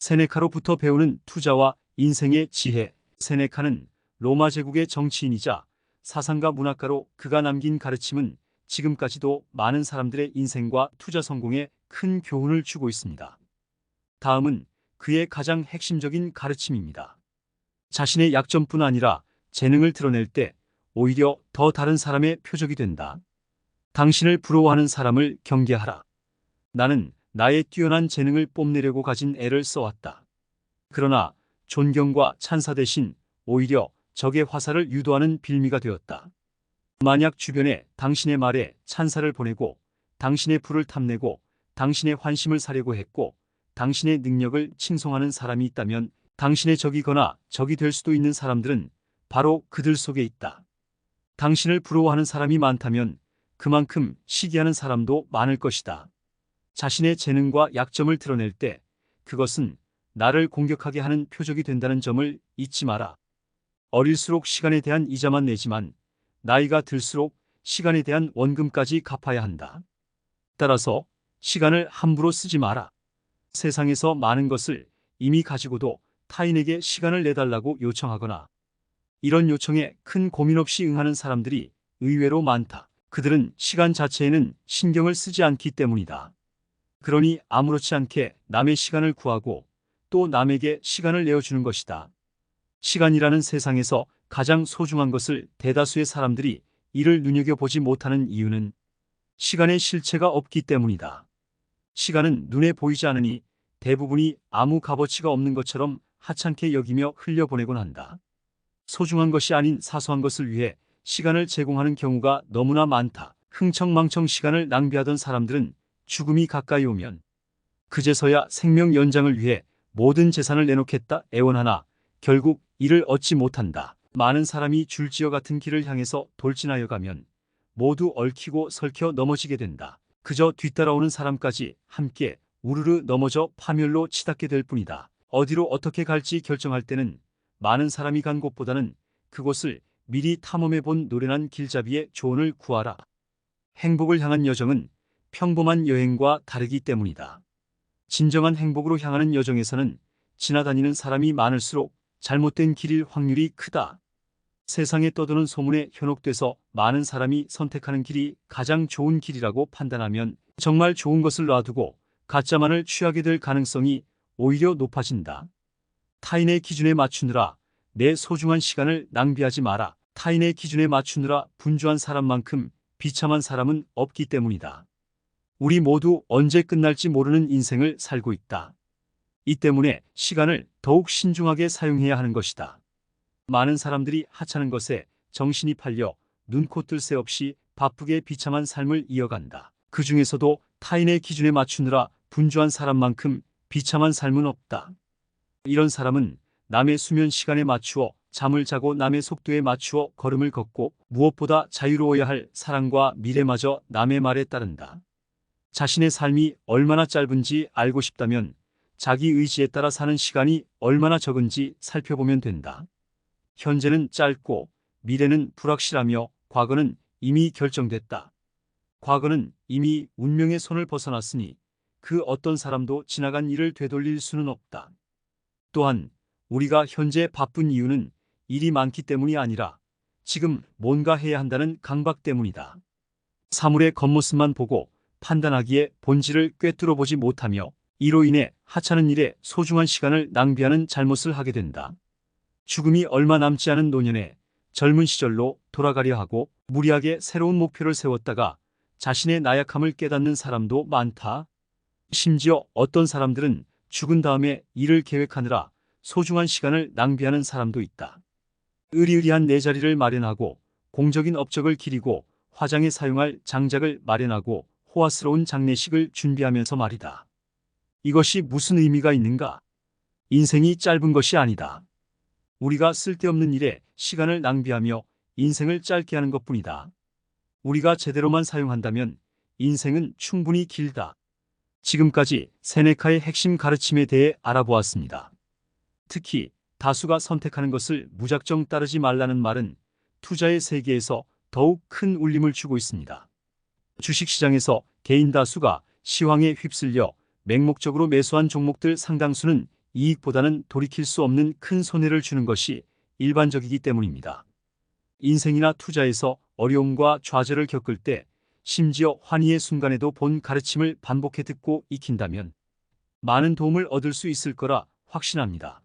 세네카로부터 배우는 투자와 인생의 지혜. 세네카는 로마 제국의 정치인이자 사상가 문학가로 그가 남긴 가르침은 지금까지도 많은 사람들의 인생과 투자 성공에 큰 교훈을 주고 있습니다. 다음은 그의 가장 핵심적인 가르침입니다. 자신의 약점뿐 아니라 재능을 드러낼 때 오히려 더 다른 사람의 표적이 된다. 당신을 부러워하는 사람을 경계하라. 나는 나의 뛰어난 재능을 뽐내려고 가진 애를 써왔다. 그러나 존경과 찬사 대신 오히려 적의 화살을 유도하는 빌미가 되었다. 만약 주변에 당신의 말에 찬사를 보내고 당신의 부를 탐내고 당신의 환심을 사려고 했고 당신의 능력을 칭송하는 사람이 있다면 당신의 적이거나 적이 될 수도 있는 사람들은 바로 그들 속에 있다. 당신을 부러워하는 사람이 많다면 그만큼 시기하는 사람도 많을 것이다. 자신의 재능과 약점을 드러낼 때 그것은 나를 공격하게 하는 표적이 된다는 점을 잊지 마라. 어릴수록 시간에 대한 이자만 내지만 나이가 들수록 시간에 대한 원금까지 갚아야 한다. 따라서 시간을 함부로 쓰지 마라. 세상에서 많은 것을 이미 가지고도 타인에게 시간을 내달라고 요청하거나 이런 요청에 큰 고민 없이 응하는 사람들이 의외로 많다. 그들은 시간 자체에는 신경을 쓰지 않기 때문이다. 그러니 아무렇지 않게 남의 시간을 구하고 또 남에게 시간을 내어주는 것이다. 시간이라는 세상에서 가장 소중한 것을 대다수의 사람들이 이를 눈여겨보지 못하는 이유는 시간의 실체가 없기 때문이다. 시간은 눈에 보이지 않으니 대부분이 아무 값어치가 없는 것처럼 하찮게 여기며 흘려보내곤 한다. 소중한 것이 아닌 사소한 것을 위해 시간을 제공하는 경우가 너무나 많다. 흥청망청 시간을 낭비하던 사람들은 죽음이 가까이 오면 그제서야 생명 연장을 위해 모든 재산을 내놓겠다 애원하나 결국 이를 얻지 못한다. 많은 사람이 줄지어 같은 길을 향해서 돌진하여 가면 모두 얽히고 설켜 넘어지게 된다. 그저 뒤따라오는 사람까지 함께 우르르 넘어져 파멸로 치닫게 될 뿐이다. 어디로 어떻게 갈지 결정할 때는 많은 사람이 간 곳보다는 그곳을 미리 탐험해 본 노련한 길잡이의 조언을 구하라. 행복을 향한 여정은 평범한 여행과 다르기 때문이다. 진정한 행복으로 향하는 여정에서는 지나다니는 사람이 많을수록 잘못된 길일 확률이 크다. 세상에 떠도는 소문에 현혹돼서 많은 사람이 선택하는 길이 가장 좋은 길이라고 판단하면 정말 좋은 것을 놔두고 가짜만을 취하게 될 가능성이 오히려 높아진다. 타인의 기준에 맞추느라 내 소중한 시간을 낭비하지 마라. 타인의 기준에 맞추느라 분주한 사람만큼 비참한 사람은 없기 때문이다. 우리 모두 언제 끝날지 모르는 인생을 살고 있다. 이 때문에 시간을 더욱 신중하게 사용해야 하는 것이다. 많은 사람들이 하찮은 것에 정신이 팔려 눈코 뜰 새 없이 바쁘게 비참한 삶을 이어간다. 그 중에서도 타인의 기준에 맞추느라 분주한 사람만큼 비참한 삶은 없다. 이런 사람은 남의 수면 시간에 맞추어 잠을 자고 남의 속도에 맞추어 걸음을 걷고 무엇보다 자유로워야 할 사랑과 미래마저 남의 말에 따른다. 자신의 삶이 얼마나 짧은지 알고 싶다면 자기 의지에 따라 사는 시간이 얼마나 적은지 살펴보면 된다. 현재는 짧고 미래는 불확실하며 과거는 이미 결정됐다. 과거는 이미 운명의 손을 벗어났으니 그 어떤 사람도 지나간 일을 되돌릴 수는 없다. 또한 우리가 현재 바쁜 이유는 일이 많기 때문이 아니라 지금 뭔가 해야 한다는 강박 때문이다. 사물의 겉모습만 보고 판단하기에 본질을 꿰뚫어 보지 못하며 이로 인해 하찮은 일에 소중한 시간을 낭비하는 잘못을 하게 된다. 죽음이 얼마 남지 않은 노년에 젊은 시절로 돌아가려 하고 무리하게 새로운 목표를 세웠다가 자신의 나약함을 깨닫는 사람도 많다. 심지어 어떤 사람들은 죽은 다음에 일을 계획하느라 소중한 시간을 낭비하는 사람도 있다. 으리으리한 내 자리를 마련하고 공적인 업적을 기리고 화장에 사용할 장작을 마련하고 호화스러운 장례식을 준비하면서 말이다. 이것이 무슨 의미가 있는가? 인생이 짧은 것이 아니다. 우리가 쓸데없는 일에 시간을 낭비하며 인생을 짧게 하는 것뿐이다. 우리가 제대로만 사용한다면 인생은 충분히 길다. 지금까지 세네카의 핵심 가르침에 대해 알아보았습니다. 특히 다수가 선택하는 것을 무작정 따르지 말라는 말은 투자의 세계에서 더욱 큰 울림을 주고 있습니다. 주식시장에서 개인 다수가 시황에 휩쓸려 맹목적으로 매수한 종목들 상당수는 이익보다는 돌이킬 수 없는 큰 손해를 주는 것이 일반적이기 때문입니다. 인생이나 투자에서 어려움과 좌절을 겪을 때 심지어 환희의 순간에도 본 가르침을 반복해 듣고 익힌다면 많은 도움을 얻을 수 있을 거라 확신합니다.